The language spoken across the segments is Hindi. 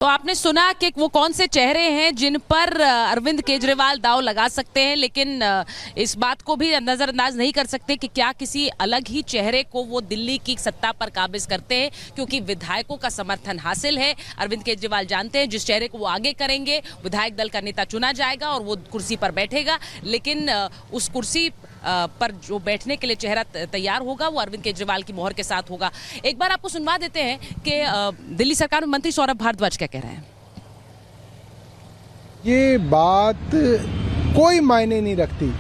तो आपने सुना कि वो कौन से चेहरे हैं जिन पर अरविंद केजरीवाल दांव लगा सकते हैं, लेकिन इस बात को भी नजरअंदाज नहीं कर सकते कि क्या किसी अलग ही चेहरे को वो दिल्ली की सत्ता पर काबिज करते हैं, क्योंकि विधायकों का समर्थन हासिल है। अरविंद केजरीवाल जानते हैं जिस चेहरे को वो आगे करेंगे विधायक दल का नेता चुना जाएगा और वो कुर्सी पर बैठेगा, लेकिन उस कुर्सी पर जो बैठने के लिए चेहरा तैयार होगा वो अरविंद केजरीवाल की मोहर के साथ होगा। एक बार आपको सुनवा देते हैं कि दिल्ली सरकार में मंत्री सौरभ भारद्वाज क्या कह रहे हैं। ये बात कोई मायने नहीं रखती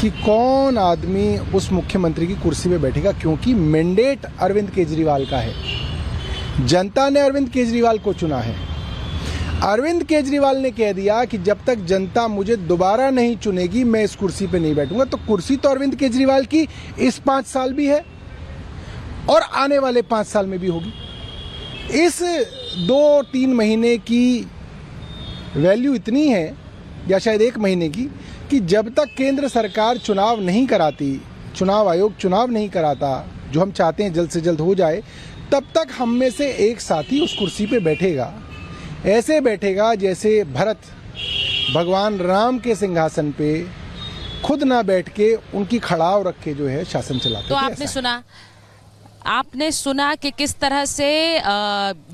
कि कौन आदमी उस मुख्यमंत्री की कुर्सी पे बैठेगा, क्योंकि मैंडेट अरविंद केजरीवाल का है। जनता ने अरविंद केजरीवाल को चुना है। अरविंद केजरीवाल ने कह दिया कि जब तक जनता मुझे दोबारा नहीं चुनेगी मैं इस कुर्सी पे नहीं बैठूंगा। तो कुर्सी तो अरविंद केजरीवाल की इस 5 साल भी है और आने वाले 5 साल में भी होगी। इस 2-3 महीने की वैल्यू इतनी है, या शायद 1 महीने की, कि जब तक केंद्र सरकार चुनाव नहीं कराती, चुनाव आयोग चुनाव नहीं कराता, जो हम चाहते हैं जल्द से जल्द हो जाए, तब तक हम में से एक साथी उस कुर्सी पे बैठेगा। ऐसे बैठेगा जैसे भरत भगवान राम के सिंहासन पे खुद ना बैठ के उनकी खड़ाव रख के जो है शासन चलाते। तो आपने सुना कि किस तरह से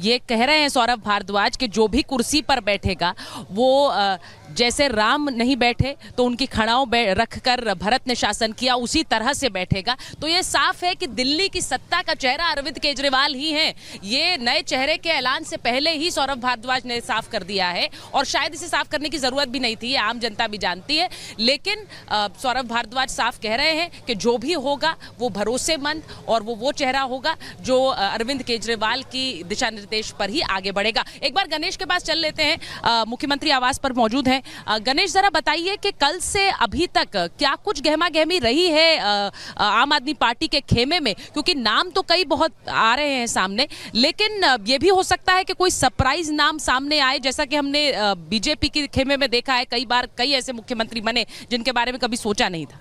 ये कह रहे हैं सौरभ भारद्वाज कि जो भी कुर्सी पर बैठेगा वो जैसे राम नहीं बैठे तो उनकी खड़ाओं रख कर भरत ने शासन किया उसी तरह से बैठेगा। तो ये साफ है कि दिल्ली की सत्ता का चेहरा अरविंद केजरीवाल ही है। ये नए चेहरे के ऐलान से पहले ही सौरभ भारद्वाज ने साफ कर दिया है और शायद इसे साफ करने की जरूरत भी नहीं थी, आम जनता भी जानती है। लेकिन सौरभ भारद्वाज साफ कह रहे हैं कि जो भी होगा वो भरोसेमंद और वो चेहरा होगा जो अरविंद केजरीवाल की दिशा निर्देश पर ही आगे बढ़ेगा। एक बार गणेश के पास चल लेते हैं, मुख्यमंत्री आवास पर मौजूद हैं। गणेश, जरा बताइए कि कल से अभी तक क्या कुछ गहमा गहमी रही है आम आदमी पार्टी के खेमे में, क्योंकि नाम तो कई बहुत आ रहे हैं सामने, लेकिन ये भी हो सकता है कि कोई सरप्राइज नाम सामने आए, जैसा कि हमने बीजेपी के खेमे में देखा है। कई बार कई ऐसे मुख्यमंत्री बने जिनके बारे में कभी सोचा नहीं था।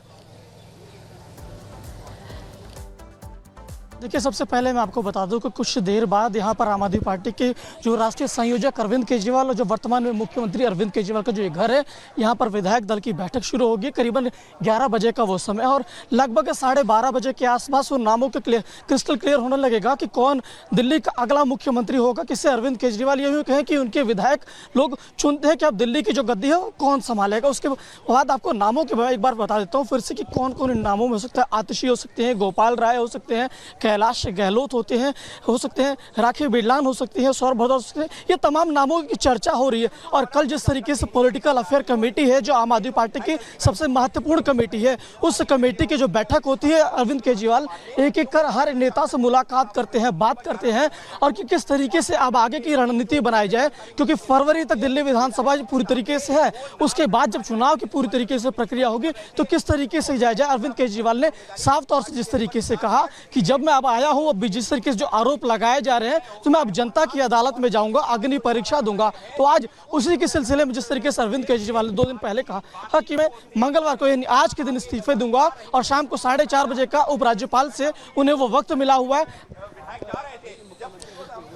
देखिए, सबसे पहले मैं आपको बता दूं कि कुछ देर बाद यहाँ पर आम आदमी पार्टी के जो राष्ट्रीय संयोजक अरविंद केजरीवाल और जो वर्तमान में मुख्यमंत्री अरविंद केजरीवाल का जो ये घर है, यहाँ पर विधायक दल की बैठक शुरू होगी। करीबन 11 बजे का वो समय और लगभग 12:30 बजे के आसपास वो नामों के क्रिस्टल क्लियर होने लगेगा कि कौन दिल्ली का अगला मुख्यमंत्री होगा, किससे अरविंद केजरीवाल ये यूँ कहें कि उनके विधायक लोग चुनते हैं कि अब दिल्ली की जो गद्दी है वो कौन संभालेगा। उसके बाद आपको नामों के एक बार बता देता हूँ फिर से कि कौन कौन इन नामों में हो सकता है। आतिशी हो सकते हैं, गोपाल राय हो सकते हैं, कैलाश गहलोत हो सकते हैं, राखी बिरलान हो सकती है, सौरभ भारद्वाज हो सकते हैं। ये तमाम नामों की चर्चा हो रही है। और कल जिस तरीके से पॉलिटिकल अफेयर कमेटी है जो आम आदमी पार्टी की सबसे महत्वपूर्ण कमेटी है, उस कमेटी की जो बैठक होती है, अरविंद केजरीवाल एक एक कर हर नेता से मुलाकात करते हैं, बात करते हैं और कि किस तरीके से अब आगे की रणनीति बनाई जाए, क्योंकि फरवरी तक दिल्ली विधानसभा पूरी तरीके से है। उसके बाद जब चुनाव की पूरी तरीके से प्रक्रिया होगी तो किस तरीके से जाया जाए। अरविंद केजरीवाल ने साफ तौर से जिस तरीके से कहा कि जब मैं अब आया हूँ, अब जिस तरीके से जो आरोप लगाए जा रहे हैं, तो मैं अब जनता की अदालत में जाऊंगा, अग्नि परीक्षा दूंगा। तो आज उसी के सिलसिले में जिस तरीके से अरविंद केजरीवाल ने 2 दिन पहले कहा कि मैं मंगलवार को यानी आज के दिन इस्तीफे दूंगा और शाम को 4:30 बजे का उपराज्यपाल से उन्हें वो वक्त मिला हुआ है।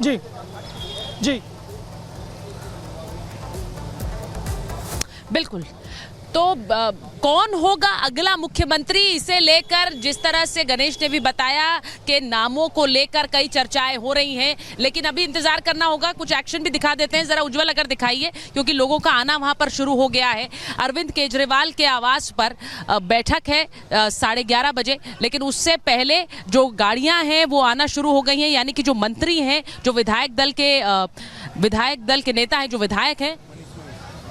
जी जी बिल्कुल। तो कौन होगा अगला मुख्यमंत्री, इसे लेकर जिस तरह से गणेश ने भी बताया कि नामों को लेकर कई चर्चाएं हो रही हैं, लेकिन अभी इंतजार करना होगा। कुछ एक्शन भी दिखा देते हैं, जरा उज्जवल अगर दिखाइए, क्योंकि लोगों का आना वहां पर शुरू हो गया है। अरविंद केजरीवाल के आवास पर बैठक है 11:30 बजे, लेकिन उससे पहले जो गाड़ियां हैं वो आना शुरू हो गई हैं, यानी कि जो मंत्री हैं, जो विधायक दल के नेता हैं, जो विधायक हैं,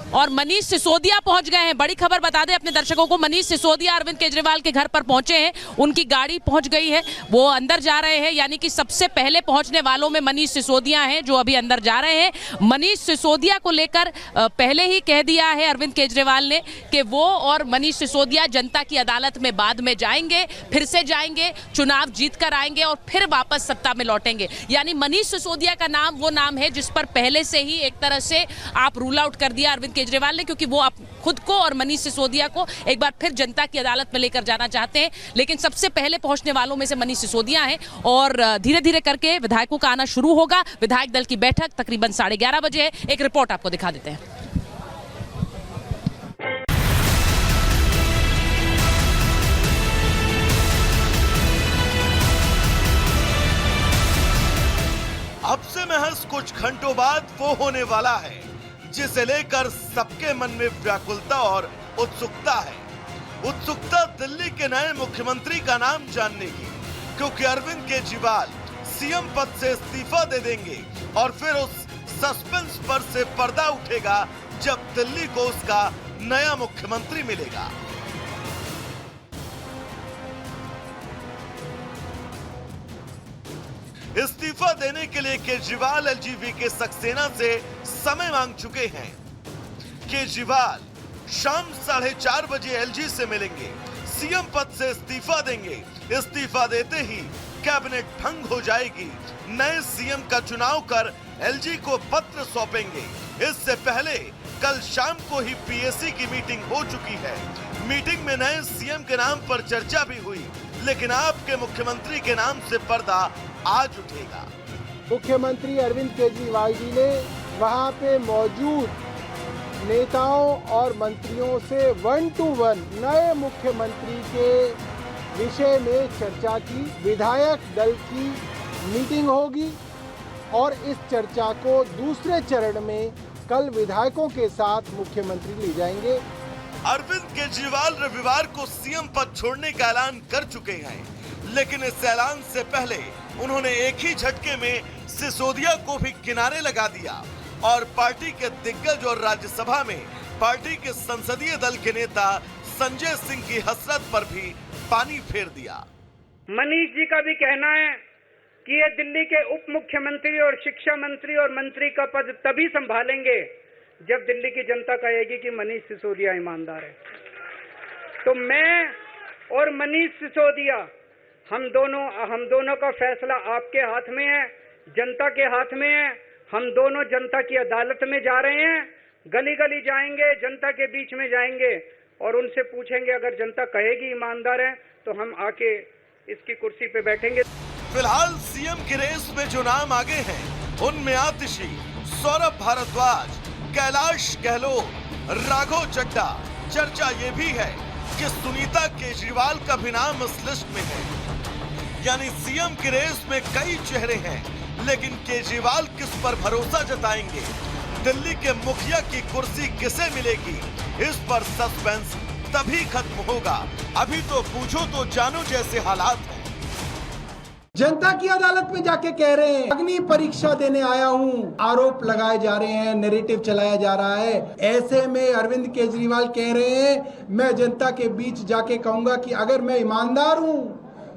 और मनीष सिसोदिया पहुंच गए हैं। बड़ी खबर बता दें अपने दर्शकों को, मनीष सिसोदिया अरविंद केजरीवाल के घर पर पहुंचे हैं, उनकी गाड़ी पहुंच गई है, वो अंदर जा रहे हैं। यानी कि सबसे पहले पहुंचने वालों में मनीष सिसोदिया हैं जो अभी अंदर जा रहे हैं। मनीष सिसोदिया को लेकर पहले ही कह दिया है अरविंद केजरीवाल ने कि वो और मनीष सिसोदिया जनता की अदालत में बाद में जाएंगे, फिर से जाएंगे, चुनाव जीत कर आएंगे और फिर वापस सत्ता में लौटेंगे। यानी मनीष सिसोदिया का नाम वो नाम है जिस पर पहले से ही एक तरह से आप रूल आउट कर दिया अरविंद केजरीवाल ने, क्योंकि वो खुद को और मनीष सिसोदिया को एक बार फिर जनता की अदालत में लेकर जाना चाहते हैं। लेकिन सबसे पहले पहुंचने वालों में से मनीष सिसोदिया हैं और धीरे धीरे करके विधायकों का आना शुरू होगा। विधायक दल की बैठक तकरीबन 11:30 बजे है। एक रिपोर्ट आपको दिखा देते हैं। अब से महज कुछ घंटों बाद वो होने वाला है जिसे लेकर सबके मन में व्याकुलता और उत्सुकता है। उत्सुकता दिल्ली के नए मुख्यमंत्री का नाम जानने की, क्योंकि अरविंद केजरीवाल सीएम पद से इस्तीफा दे देंगे और फिर उस सस्पेंस पर से पर्दा उठेगा जब दिल्ली को उसका नया मुख्यमंत्री मिलेगा। इस्तीफा देने के लिए केजरीवाल एलजीवी के सक्सेना से समय मांग चुके हैं। केजरीवाल शाम 4:30 बजे एलजी से मिलेंगे, सीएम पद से इस्तीफा देंगे। इस्तीफा देते ही कैबिनेट भंग हो जाएगी। नए सीएम का चुनाव कर एलजी को पत्र सौंपेंगे। इससे पहले कल शाम को ही पीएसी की मीटिंग हो चुकी है। मीटिंग में नए सीएम के नाम पर चर्चा भी हुई, लेकिन आपके मुख्यमंत्री के नाम से पर्दा आज उठेगा। मुख्यमंत्री अरविंद केजरीवाल जी ने वहां पे मौजूद नेताओं और मंत्रियों से 1 to 1 नए मुख्यमंत्री के विषय में चर्चा की। विधायक दल की मीटिंग होगी और इस चर्चा को दूसरे चरण में कल विधायकों के साथ मुख्यमंत्री ले जाएंगे। अरविंद केजरीवाल रविवार को सीएम पद छोड़ने का ऐलान कर चुके हैं, लेकिन इस ऐलान से पहले उन्होंने एक ही झटके में सिसोदिया को भी किनारे लगा दिया और पार्टी के दिग्गज और राज्यसभा में पार्टी के संसदीय दल के नेता संजय सिंह की हसरत पर भी पानी फेर दिया। मनीष जी का भी कहना है कि ये दिल्ली के उप मुख्यमंत्री और शिक्षा मंत्री और मंत्री का पद तभी संभालेंगे जब दिल्ली की जनता कहेगी कि मनीष सिसोदिया ईमानदार है। तो मैं और मनीष सिसोदिया हम दोनों का फैसला आपके हाथ में है, जनता के हाथ में है। हम दोनों जनता की अदालत में जा रहे हैं, गली गली जाएंगे, जनता के बीच में जाएंगे और उनसे पूछेंगे, अगर जनता कहेगी ईमानदार है तो हम आके इसकी कुर्सी पे बैठेंगे। फिलहाल सीएम की रेस में जो नाम आगे हैं उनमें आतिशी, सौरभ भारद्वाज, कैलाश गहलोत, राघव चड्ढा। चर्चा ये भी है कि सुनीता केजरीवाल का भी नाम इस लिस्ट में है। यानी सीएम की रेस में कई चेहरे हैं, लेकिन केजरीवाल किस पर भरोसा जताएंगे? दिल्ली के मुखिया की कुर्सी किसे मिलेगी? इस पर सस्पेंस तभी खत्म होगा। अभी तो पूछो तो जानो जैसे हालात हैं। जनता की अदालत में जाके कह रहे हैं अग्नि परीक्षा देने आया हूं, आरोप लगाए जा रहे हैं, नैरेटिव चलाया जा रहा है। ऐसे में अरविंद केजरीवाल कह रहे हैं मैं जनता के बीच जाके कहूंगा कि अगर मैं ईमानदार हूं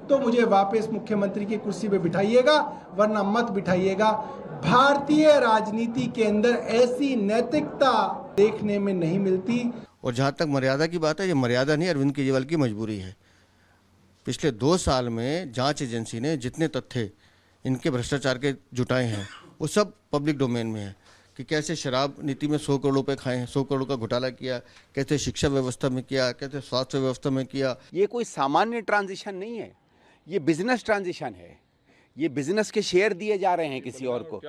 तो मुझे वापस मुख्यमंत्री की कुर्सी पे बिठाइएगा, वरना मत बिठाइएगा। भारतीय राजनीति के अंदर ऐसी नैतिकता देखने में नहीं मिलती। और जहाँ तक मर्यादा की बात है, ये मर्यादा नहीं, अरविंद केजरीवाल की मजबूरी है। पिछले 2 साल में जांच एजेंसी ने जितने तथ्य इनके भ्रष्टाचार के जुटाए हैं वो सब पब्लिक डोमेन में है कि कैसे शराब नीति में 100 करोड़ रुपए खाए हैं, 100 करोड़ का घोटाला किया, कैसे शिक्षा व्यवस्था में किया, कैसे स्वास्थ्य व्यवस्था में किया। ये कोई सामान्य ट्रांजिशन नहीं है, ये बिजनेस ट्रांजिशन है। ये बिजनेस के शेयर दिए जा रहे हैं किसी और को,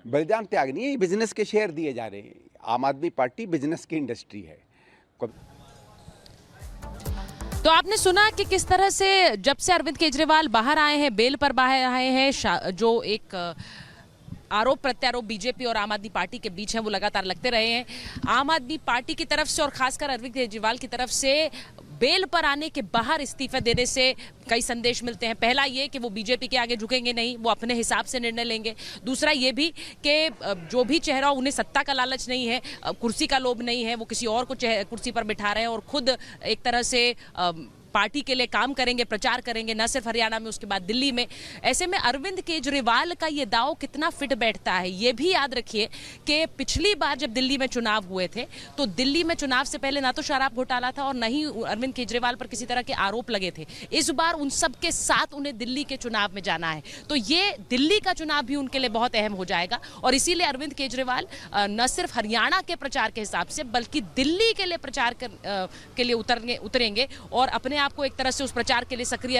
बलिदान त्याग नहीं है, ये बिजनेस के शेयर दिए जा रहे हैं। आम आदमी पार्टी बिजनेस की इंडस्ट्री है। तो आपने सुना कि किस तरह से जब से अरविंद केजरीवाल बाहर आए हैं, बेल पर बाहर आए हैं, जो एक आरोप प्रत्यारोप बीजेपी और आम आदमी पार्टी के बीच है वो लगातार लगते रहे हैं। आम आदमी पार्टी की तरफ से और खासकर अरविंद केजरीवाल की तरफ से बेल पर आने के बाहर इस्तीफे देने से कई संदेश मिलते हैं। पहला ये कि वो बीजेपी के आगे झुकेंगे नहीं, वो अपने हिसाब से निर्णय लेंगे। दूसरा ये भी कि जो भी चेहरा, उन्हें सत्ता का लालच नहीं है, कुर्सी का लोभ नहीं है, वो किसी और को कुर्सी पर बिठा रहे हैं और खुद एक तरह से पार्टी के लिए काम करेंगे, प्रचार करेंगे, न सिर्फ हरियाणा में, उसके बाद दिल्ली में। ऐसे में अरविंद केजरीवाल का ये दांव कितना फिट बैठता है, ये भी याद रखिए कि पिछली बार जब दिल्ली में चुनाव हुए थे तो दिल्ली में चुनाव से पहले ना तो शराब घोटाला था और न ही अरविंद केजरीवाल पर किसी तरह के आरोप लगे थे। इस बार उन सब के साथ उन्हें दिल्ली के चुनाव में जाना है, तो ये दिल्ली का चुनाव भी उनके लिए बहुत अहम हो जाएगा। और इसीलिए अरविंद केजरीवाल न सिर्फ हरियाणा के प्रचार के हिसाब से बल्कि दिल्ली के लिए प्रचार के लिए उतरेंगे और अपने आप को एक तरह से उस प्रचार के लिए सक्रिय